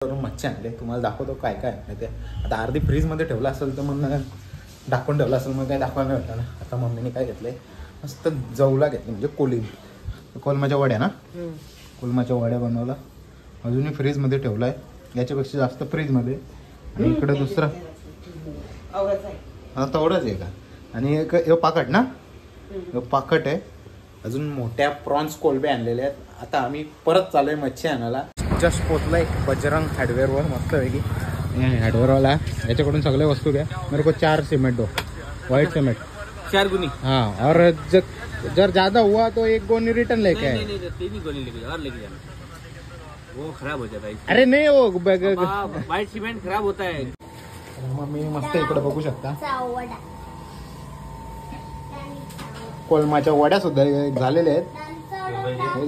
मच्छी आणले तुम्हाला दाखवतो काय काय आहे ते. आता अर्धी फ्रीजमध्ये ठेवलं असेल तर मग दाखवून ठेवलं असेल मग काय दाखवायला भेटलं ना. आता मम्मीने काय घेतलंय मस्त जवला घेतली म्हणजे कोलमाच्या वड्या ना. कोलमाच्या वड्या बनवला अजूनही फ्रीजमध्ये ठेवला आहे याच्यापेक्षा जास्त फ्रीजमध्ये. आणि इकडे दुसरा तेवढंच आहे का. आणि एक पाकट ना पाकट आहे. अजून मोठ्या प्रॉन्स कोलबे आणलेले आहेत. आता आम्ही परत चालू आहे मच्छी आणायला. जस्ट पोचलाय बजरंग हार्डवेअरवर मस्त पैकी. हार्डवेअरवाला याच्याकडून सगळे वस्तू घ्या. मेरे को 4 सीमेंट दो व्हाइट सीमेंट 4 गुनी. हाँ और जर ज्यादा हुआ तो 1 गोनी रिटर्न लेके आए. नहीं 3 गोनी लेके जाओ और लेके जाना वो खराब हो जाता है. अरे नहीं वो व्हाइट सीमेंट खराब होता है. मम्मी मस्त इकडे बघू शकता कोलमाच्या वड्या सुद्धा झालेल्या आहेत.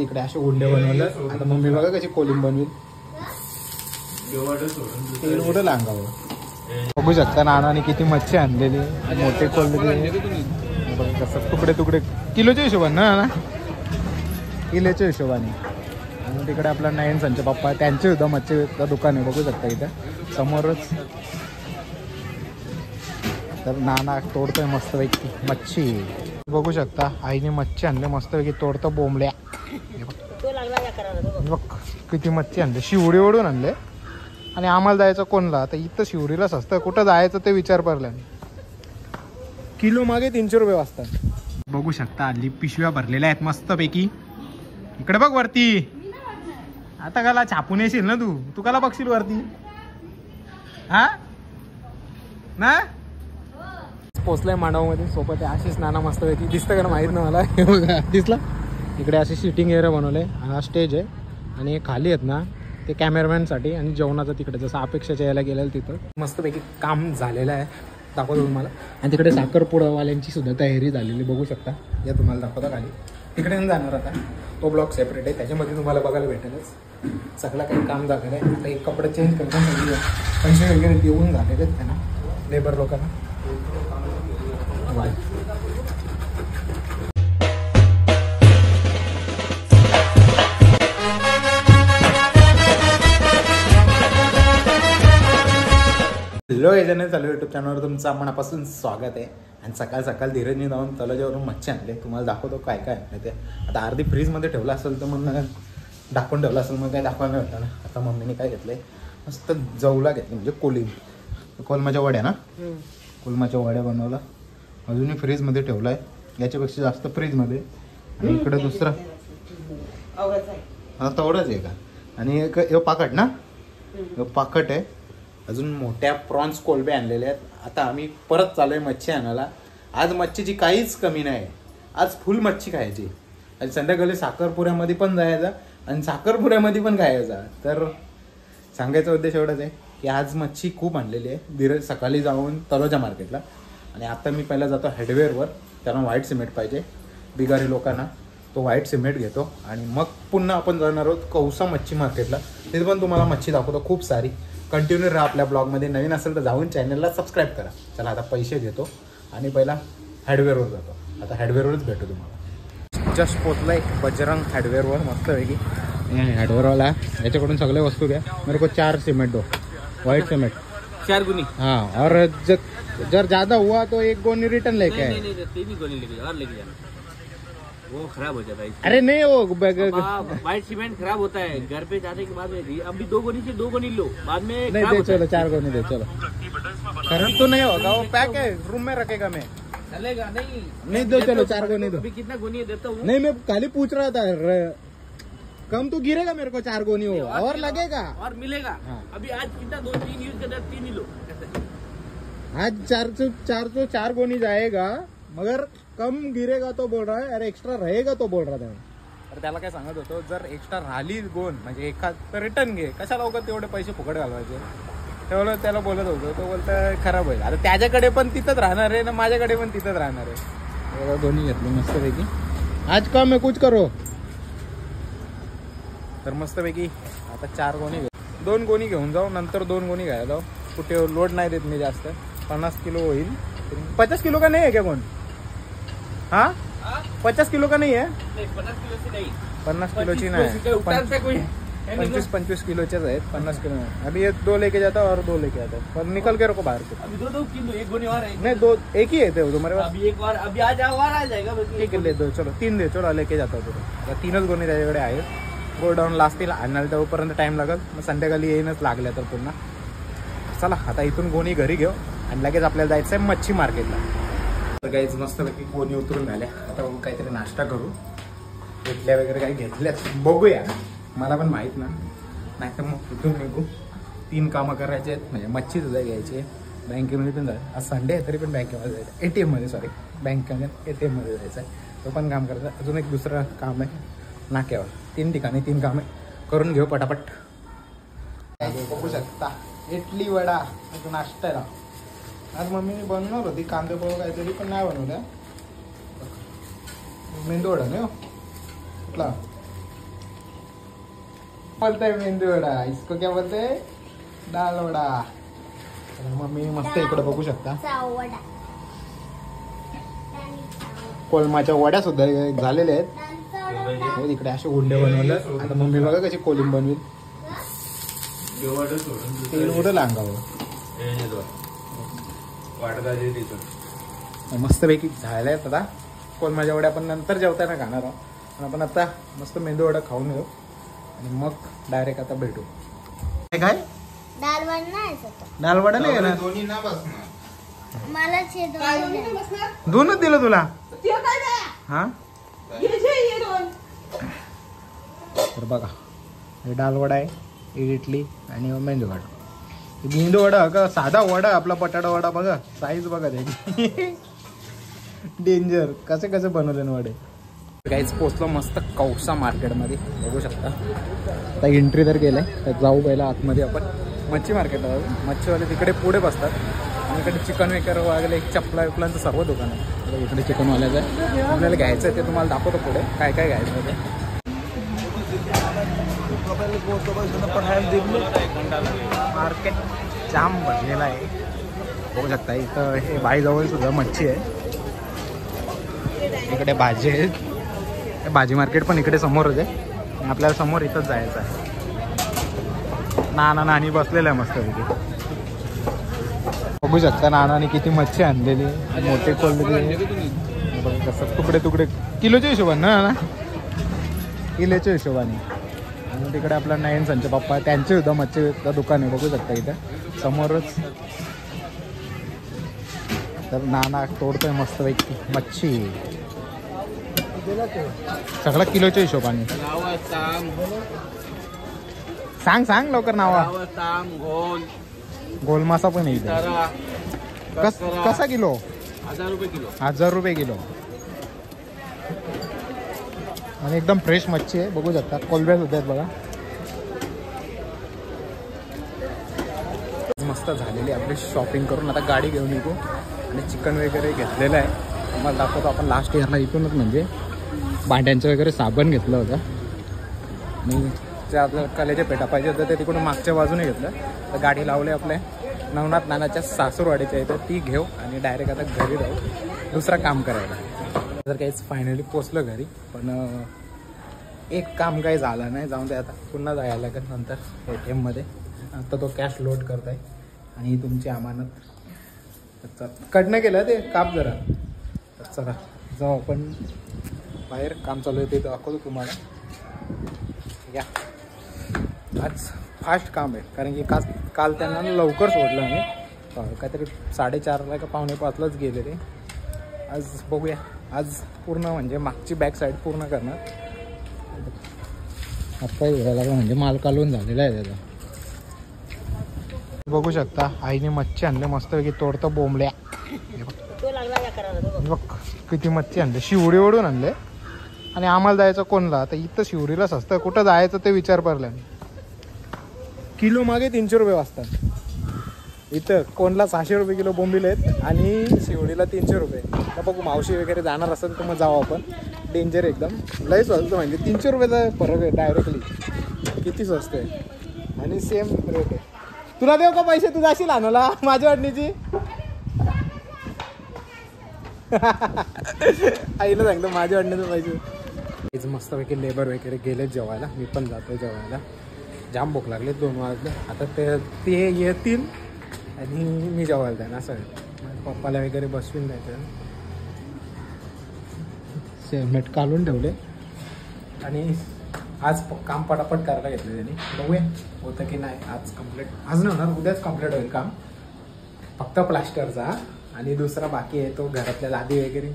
इकडे असे उंडे बनवले. आता मम्मी बघा कशी कोलिंब बनवेल. तेल कुठं लांगावं बघू शकता. नानाने किती मच्छी आणलेली मोठे कोलबे बघा कसं तुकडे तुकडे किलोच्या हिशोबाने ना किलोच्या हिशोबाने. आणि तिकडे आपला नयन संचे पप्पा त्यांचे सुद्धा मच्छीचं दुकान आहे बघू शकता इथं समोरच. तर नाना तोडतोय मस्तपैकी मच्छी बघू शकता. आईने मच्छी आणले मस्तपैकी तोडतो बोंबल्या. बघ किती मच्छी आणले शिवडी ओढून आणले. आणि आम्हाला जायचं कोणला आता इथं शिवडीला सस्तं कुठं जायचं ते विचार पडला. किलो मागे 300 रुपये वाजतात. बघू शकता हल्ली पिशव्या भरलेल्या आहेत मस्तपैकी. इकडे बघ वरती. आता काला छापून येशील ना तू काला बघशील वरती हा ना. पोचलाय मांडवमध्ये सोबत आहे आशिष नाना मस्तपैकी. दिसतं का माहीत ना मला बघा दिसला. इकडे असे सिटिंग एरिया बनवले. हा स्टेज आहे आणि खाली आहेत ना ते कॅमेरामॅनसाठी आणि जेवणाचं तिकडे जसं अपेक्षाच्या यायला गेलेलं तिथं मस्तपैकी काम झालेलं आहे दाखवतो तुम्हाला. आणि तिकडे साखरपुडावाल्यांची सुद्धा तयारी झालेली बघू शकता. या तुम्हाला दाखवता खाली तिकडे जाणार आता तो ब्लॉक सेपरेट आहे त्याच्यामध्ये तुम्हाला बघायला भेटेलच. सगळं काही काम झालेलं आहे. आता एक कपडे चेंज करण्यासाठी पैसे वगैरे देऊन झालेले आहेत त्यांना लेबर लोकांना. हॅलो याच्याने चालू यूट्यूब चॅनलवर तुमचं मनापासून स्वागत आहे. आणि सकाळ सकाळ धीरेने जाऊन तलाज्यावरून मच्छी आणले तुम्हाला दाखवतो काय काय आहे ते. आता अर्धी फ्रीजमध्ये ठेवलं असेल तर मग दाखवून ठेवलं असेल मग काय दाखवायला भेटलं ना. आता मम्मीने काय घेतलंय मस्त जवला घेतली म्हणजे कोलमाच्या वड्या ना. कोलमाच्या वड्या बनवला अजूनही फ्रीजमध्ये ठेवला आहे याच्यापेक्षा जास्त फ्रीजमध्ये. आणि इकडे दुसरा तेवढंच आहे का. आणि एक पाकट ना पाकट आहे. अजून मोठ्या प्रॉन्स कोलबे आणलेले आहेत. आता आम्ही परत चालू आहे मच्छी आणायला. आज मच्छीची काहीच कमी नाही. आज फुल मच्छी खायची. आणि संध्याकाळी साखरपुऱ्यामध्ये पण जायचा आणि साखरपुऱ्यामध्ये पण खायचा. तर सांगायचा उद्देश एवढाच आहे की आज मच्छी खूप आणलेली आहे. सकाळी जाऊन तलोजा मार्केटला. आणि आता मी पहिला जातो हार्डवेअरवर. त्यांना व्हाईट सिमेंट पाहिजे बिगारी लोकांना. तो व्हाईट सिमेंट घेतो आणि मग पुन्हा आपण जाणार आहोत कौसा मच्छी मार्केटला. तिथे पण तुम्हाला मच्छी दाखवतो खूप सारी. कंटिन्यू राहा आपल्या ब्लॉगमध्ये. नवीन असेल तर जाऊन चॅनलला सबस्क्राईब करा. चला आता पैसे घेतो आणि पहिला हार्डवेअरवर जातो. आता हार्डवेअरवरच भेटू तुम्हाला. जस्ट पोचलाय बजरंग हार्डवेअरवर मस्तपैकी. हार्डवेअरवाला याच्याकडून सगळे वस्तू घ्या. मेरे को 4 सीमेंट दो व्हाइट सीमेंट 4 गुनी. हाँ और जर ज्यादा हुआ तो 1 गोनी रिटर्न लेके आए. नहीं 3 गोनी लेके जाओ और लेके जाना वो खराब हो जाता है. अरे नहीं वो व्हाइट सीमेंट खराब होता है. घर पे जाने के बाद में अभी 2 गोनी से 2 गोनी लो बाद में नहीं दे. चलो 4 गोनी दे. चलो खराब तो नहीं होगा वो पैक है रूम में रखेगा मैं. चलेगा नहीं दो. चलो 4 गोनी दो. अभी कितना गोनी देता हूँ. नहीं मैं खाली पूछ रहा था कम तो गिरेगा मेरे को 4 गोनी हो और लगेगा और मिलेगा. अभी आज कितना 2-3 यूज करता 3 ही लो. आज 4 गोनी जाएगा मगर कम गिरेगा तो बोल रहा है. अरे एक्स्ट्रा रहेगा तो बोल रहा था. तर त्याला काय सांगत होतो जर एक्स्ट्रा राहिली गोन म्हणजे एखाद तर रिटर्न घे. कशाला उगाच तेवढे पैसे फुकट घालवायचे. तेवढं त्याला बोलत होतो. तो बोलता खराब होईल. आता त्याच्याकडे पण तिथंच राहणार आहे ना माझ्याकडे पण तिथंच राहणार आहे. दोन्ही घेतले मस्तपैकी. आज कम आहे कुछ करो. तर मस्तपैकी आता 4 गोणी 2 गोणी घेऊन जाऊ. नंतर 2 गोणी घ्यायला जाऊ. कुठे लोड नाही देत मी जास्त. 50 किलो होईल. 50 किलो का नाही आहे क्या कोण. हाँ 50 किलो का नहीं है. 50 किलो से नहीं. 50 किलोची नाही. 25 किलोचेच आहेत, 50 किलो अभी ये 2 लेके जाता और 2 लेके आता पर निकल के रखो बाहर को। अभी 2 किलो, एक गोनी और है। नहीं 2 एक ही है तुम्हारे पास? अभी एक बार अभी आ जाओ और आ जाएगा बस। ठीक आहे, ले दो चलो 3 दे, चलो लेके जातो तुला 3च गोणी त्याच्याकडे आहेत. गोडाऊनला असतील आणायला तेव्हापर्यंत टाइम लागेल, मग संध्याकाळी येईनच लागल्या तर पुन्हा. चला आता इथून गोणी घरी घेऊ आणि लगेच आपल्याला जायचं आहे मच्छी मार्केटला. तर काहीच मस्तपैकी गोणी उतरून झाल्या, आता काहीतरी नाश्ता करू. इडल्या वगैरे काही घेतल्यात, बघूया. मला पण माहीत नाही तर मग इथून निघू. 3 कामं करायचे आहेत, म्हणजे मच्छी सुद्धा घ्यायची आहे, बँकेमध्ये पण जायचं. आज संडे आहे तरी पण बँकेमध्ये जायचं, ATM मध्ये, सॉरी बँकेमध्ये ATM मध्ये जायचं आहे, तो पण काम करायचं. अजून एक दुसरं काम आहे नाक्यावर. 3 ठिकाणी 3 कामे करून घेऊ पटापट. बघू शकता इडली वडा नाश्त्याला. आज मम्मीने बनवणार होती कांदे पोहे काहीतरी, पण नाही बनवल्या. मेंदू वडा नाही हो कुठला बोलते है, मेंदू वडा. इसको क्या बोलते हैं? दाल वडा. मम्मी मस्त इकडे बघू शकता कोलमाच्या वड्या सुद्धा झालेल्या आहेत. इकडे असे उंडे बनवले. आता मम्मी बघा कशी कोलिंब बनवेल. तेल उडं लांगावं मस्तपैकी झाल्या आहेत. आता कोलमाच्या वड्या पण नंतर जेवताना खाणार आहोत, पण आपण आता मस्त मेंदू वडा खाऊन घेऊ आणि मग डायरेक्ट आता भेटू. काय दाल वडा दाल वडा नाही ना, मला दोनच दिलं तुला. हा तर बघा हे डाल वडा आहे, इडली आणि मेंदू वडा. मेंदू वडा का साधा वडा आपला बटाटा वडा बघा, साईज बघा त्याची डेंजर. कसे कसे बनवले ना वडे. काहीच पोचलो मस्त कौसा मार्केटमध्ये, बघू शकता. आता एंट्री तर गेलाय, तर जाऊ पहिला आतमध्ये आपण मच्छी मार्केटला जाऊ. मच्छीवाले तिकडे पुढे बसतात आणि इकडे चिकन वगैरे वगैरे चपला विपलांचं सर्व दुकान आहे. इकडे चिकनवाल्याचं आहे, आपल्याला घ्यायचं आहे ते तुम्हाला दाखवतो पुढे काय काय घ्यायचं ते. मार्केट जाम भरलेला आहे, बघू शकता. इथं हे बाईजवळ सुद्धा मच्छी आहे, इकडे भाजी आहे. भाजी मार्केट पण इकडे समोरच आहे. आपल्याला समोर इथंच जायचं आहे. नाना नानी बसलेलं आहे मस्तपैकी, बघू शकता. नानाने किती मच्छी आणलेली, मोठे कोल्हे कसं तुकडे तुकडे किलोच्या हिशोबाने ना, किलोच्या हिशोबाने. आणि तिकडे आपला नयन संचे पप्पा, त्यांचे सुद्धा मच्छीचं दुकान आहे, बघू शकता इथं समोरच. तर नाना तोडतोय मस्तपैकी मच्छी, सगळं किलोच्या हिशोबाने. सांग सांग लवकर नावा. गोल मासा पण आहे इथे. कसा किलो? 1000 रुपये किलो. 1000 रुपये किलो. आणि एकदम फ्रेश मच्छी आहे, बघू शकता. कोलब्या सुद्धा आहेत बघा. मस्त झालेली आपली शॉपिंग करून आता गाडी घेऊन येतो आणि चिकन वगैरे घेतलेलं आहे. मला दाखवतो आपण लास्ट इयरला इथूनच, म्हणजे भांड्यांचं वगैरे साबण घेतलं होतं आणि जे आपल्या कलेचे पेटा पाहिजे होतं ते तिकडून मागच्या बाजूने घेतलं. तर गाडी लावली आपल्या नवनाथ नानाच्या सासूरवाडीच्या इथं, ती घेऊ आणि डायरेक्ट आता घरी राहू दुसरं काम करायला. जर काहीच फायनली पोचलं घरी, पण एक काम काही झालं नाही. जाऊन दे, आता पुन्हा जायला लागेल नंतर ATM मध्ये. आता तो कॅश लोड करत आहे आणि तुमची अमानत कडनं केलं ते काप जरा. तर चला जाऊ आपण बाहेर, काम चालू आहे ते दाखवतो तुम्हाला. या आज फास्ट काम आहे, कारण की काल त्यांना लवकर सोडलं आम्ही, काहीतरी 4:30ला का 4:45लाच गेले ते. आज बघूया, आज पूर्ण म्हणजे मागची बॅक साईड पूर्ण करणार. आत्ता एवढा लागला म्हणजे माल कालवून झालेला आहे त्याचा. बघू शकता आईने मच्छी आणले मस्तपैकी, तोडतं बोंबल्या. बघ किती मच्छी आणले, शिवडी ओढून आणले. आणि आम्हाला जायचं कोणला, आता इथं शिवडीला सस्तं, कुठं जायचं ते विचार पडला. किलो मागे 300 रुपये वाजतात. इथं कोणला 600 रुपये किलो बोंबील आहेत आणि शिवडीला 300 रुपये. तर बघू मावशी वगैरे जाणार असेल तर मग जाऊ आपण. डेंजर एकदम, लई स्वस्त, म्हणजे 300 रुपयाचा फरक आहे डायरेक्टली. किती स्वस्त आहे आणि सेम रेट आहे. तुला देऊ का पैसे? तू जाशील आणायला माझ्या वाटणीची? आईला सांगतो माझ्या वाटण्याचं पाहिजे. मस्तपैकी लेबर वगैरे गेले जेवायला, मी पण जातो जेवायला. जाम भूक लागली 2 वाजले. आता ते येतील आणि मी जेवायला जाईन असं आहे. पप्पाला वगैरे बसवून द्यायचं. हेल्मेट काढून ठेवले आणि आज काम पटापट करायला घेतलं त्यांनी. बघूया होतं की नाही. आज कम्प्लीट आज नाही होणार, उद्याच कम्प्लीट होईल काम. फक्त प्लास्टरचा आणि दुसरा बाकी आहे तो घरातल्या लादी वगैरे.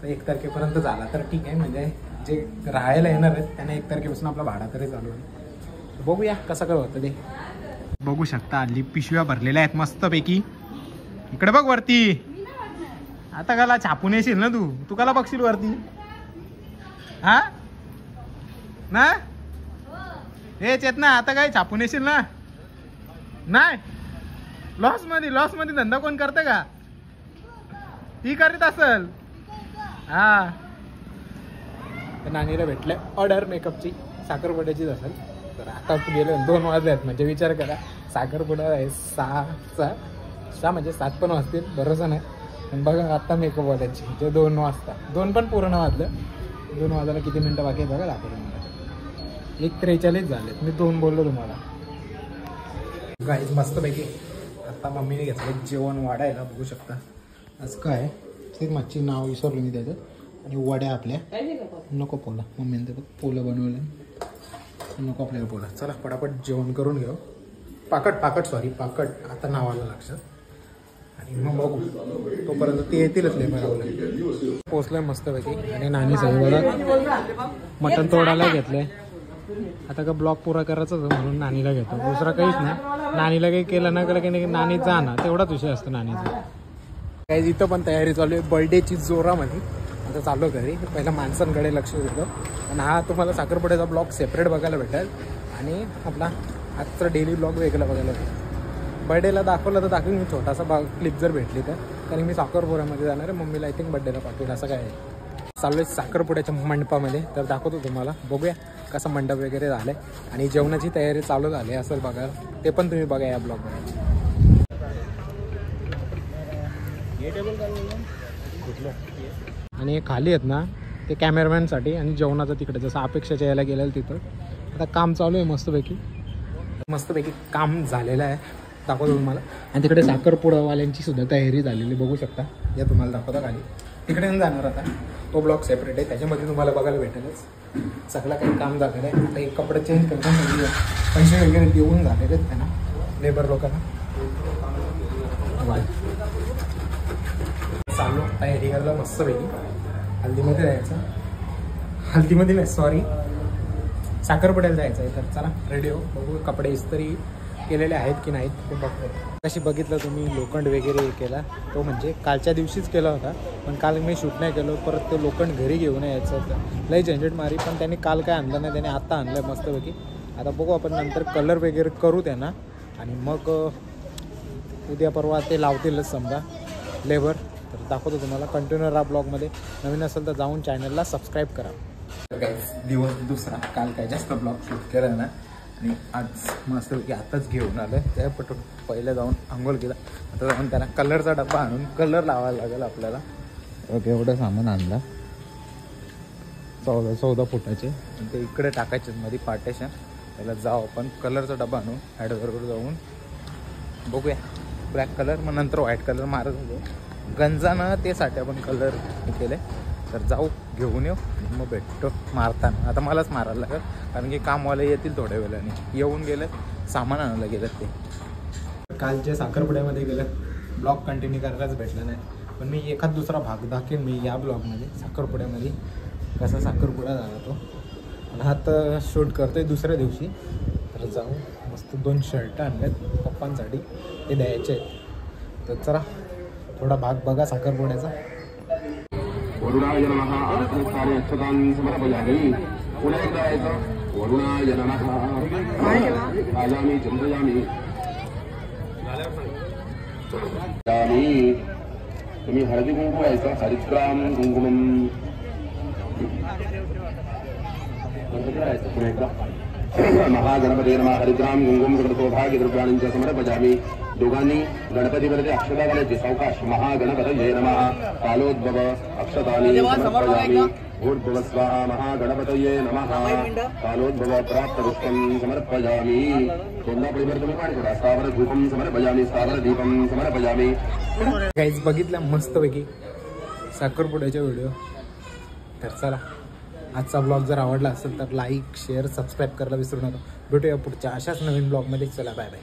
तर 1 तारखेपर्यंत झाला तर ठीक आहे. म्हणजे जे राहायला येणार आहेत त्यांना 1 तारखेपासून आपला भाडा तरी चालू आहे. बघूया कसं काय होतं ते. बघू शकता हल्ली पिशव्या भरलेल्या आहेत मस्तपैकी. इकडे बघ वरती. आता काला छापून येशील ना तू काला बघशील वरती. हा ना हे चेतना आता काय छापून येशील ना. नाही लॉस मध्ये धंदा कोण करते का. ती करीत असल. हा नानीला भेटले ऑर्डर मेकअपची. साखरपुड्याचीच असेल. तर आता गेले 2 वाजले आहेत. म्हणजे विचार करा साखरपुडा आहे 6 म्हणजे 7 पण वाजतील भरोसा नाही. पण बघा आता मेकअप वाल्याची जे 2 वाजता 2 पण पूर्ण वाजलं. 2 वाजायला किती मिनटं बाकी आहे बघा दाखवतो मला. 1:43 झालेत. मी 2 बोललो तुम्हाला. गाईज मस्तपैकी आता मम्मीने घेतलं जेवण वाढायला. बघू शकता आज काय ते मच्छी नाव विसरलो मी त्याचं. आणि वड्या आपल्या नको पोला मम्मीने ते पोलं बनवलं नको आपल्याला पोला. चला पटापट जेवण करून घेऊ. पाकट आता नावाला लक्षात. आणि मग बघू तोपर्यंत ते येतीलच लेबर. पोचलंय मस्तपैकी. आणि नानी सगळं बघा मटण तोडायला घेतलंय. आता का ब्लॉग पुरा करायचा म्हणून नानीला घेतो. दुसरा काहीच नाही. नानीला काही केलं ना केलं की नानी जा ना तेवढाच विषय असतो नानीचा. काही इथं पण तयारी चालू आहे बर्थडेची जोरामध्ये. आता चालू घरी पहिला माणसांकडे लक्ष देतो. आणि हा तुम्हाला साखरपुड्याचा ब्लॉग सेपरेट बघायला भेटेल. आणि आपला आजचा डेली ब्लॉग वेगळा बघायला भेटेल. बर्थडेला दाखवलं तर दाखवेन मी छोटासा क्लिप जर भेटली तर. कारण मी साखरपुड्यामध्ये जाणार आहे. मम्मीला आय थिंक बर्थडेला पाठवेल असं काय आहे. चालू आहे साखरपुड्याच्या मंडपामध्ये. तर दाखवतो तुम्हाला. बघूया कसं मंडप वगैरे झालं आहे. आणि जेवणाची तयारी चालू झाली असेल बघा. ते पण तुम्ही बघा या ब्लॉगमध्ये. आणि खाली आहेत ना ते कॅमेरामॅनसाठी आणि जेवणाचं तिकडे जसं अपेक्षाच्या यायला गेलेलं तिथं. आता काम चालू आहे मस्तपैकी काम झालेलं आहे. दाखवतो तुम्हाला. आणि तिकडे साखरपुडावाल्यांची सुद्धा तयारी झालेली बघू शकता. या तुम्हाला दाखवता खाली. तिकडे जाणार आता. तो ब्लॉग सेपरेट आहे त्याच्यामध्ये तुम्हाला बघायला भेटेलच. सगळं काही काम झालेलं आहे. आता एक कपडे चेंज करून पैसे वगैरे देऊन झालेले आहेत त्यांना लेबर लोकांना. चालू तयारी करायला मस्तपैकी. हल्दीमध्ये जायचं. हल्दीमध्ये नाही सॉरी साखरपुड्याला जायचं आहे. तर चला रेडी हो. बघू कपडे इस्त्री केलेले आहेत की नाहीत ते बघतो. कशी बघितलं तुम्ही लोखंड वगैरे केला तो म्हणजे कालच्या दिवशीच केला होता. पण काल मी शूट नाही केलं. परत तो लोखंड घरी घेऊन यायचं होतं. लई झंझट मारी. पण त्यांनी काल काय आणलं नाही. त्याने आत्ता आणलं आहे मस्तपैकी. आता बघू आपण नंतर कलर वगैरे करू त्यांना. आणि मग उद्या परवा ते लावतीलच समजा लेबर. तर दाखवतो तुम्हाला. कंटिन्यू राहा ब्लॉगमध्ये. नवीन असेल तर जाऊन चॅनलला सबस्क्राईब करा. दिवस दुसरा काल काय जास्त ब्लॉग शूट केला ना. आणि आज मस्तपैकी आताच घेऊन आलं त्या पटून. पहिलं जाऊन आंघोळ केला. आता जाऊन त्यांना कलरचा डब्बा आणून कलर लावायला लागेल आपल्याला. ओके एवढं सामान आणला 14 फुटाचे. ते इकडे टाकायचे मध्ये पार्टेशन. त्याला जाऊ आपण कलरचा डब्बा आणू. ॲडवरकडे जाऊन बघूया ब्लॅक कलर. मग नंतर व्हाईट कलर मारत होतो. गंजानं ते साठी आपण कलर केले. तर जाऊ घेऊन येऊ. मग भेटतो मारताना. आता मलाच मारायला लागेल कारण की कामवाले येतील थोड्या वेळाने. येऊन गेलेत सामान आणायला गेलेत ते. कालच्या साखरपुड्यामध्ये गेलं ब्लॉग कंटिन्यू करायलाच भेटलं नाही. पण मी एखाद दुसरा भाग दाखवेन मी या ब्लॉगमध्ये. साखरपुड्यामध्ये कसा साखरपुडा झाला तो. आणि हा तर शूट करतो आहे दुसऱ्या दिवशी. तर जाऊ मस्त 2 शर्ट आणलेत पप्पांसाठी ते द्यायचे आहेत. तर चला थोडा भाग बघा साखरपुड्याचा. वरुणाय नमः आत्मस्थाने अक्षतां समर्पयामि. पुनः जायचं वरुणाय नमः. आजामी चंद्रयामी तुम्ही हळदी कुंकू व्हायचं. हरिद्राम कुंकुमम पुन्हा एकदा महागणपते नमः हरिद्राम गुंगुम सौभाग्य द्रव्याणि च समर्पयामि दोघांनी गणपतीवरती अक्षता घालायची सावकाश महागणपतये नमः कालोद्भव अक्षतानि समर्पयामि भूर्भुवः स्वाहा महागणपतये नमः कालोद्भव प्राप्त पुष्पं समर्पयामि तोंडापळीवर तुम्ही पाणी करा स्थावर धूपं समर्पयामि स्थावर दीपं समर्पयामि गाईज बघितलं मस्तपैकी साखरपुड्याच्या व्हिडिओ. तर चला आजचा ब्लॉग जर आवडला असेल तर लाईक शेअर सबस्क्राईब करायला विसरू नका. भेटूया पुढच्या अशाच नवीन ब्लॉगमध्ये. चला बाय बाय.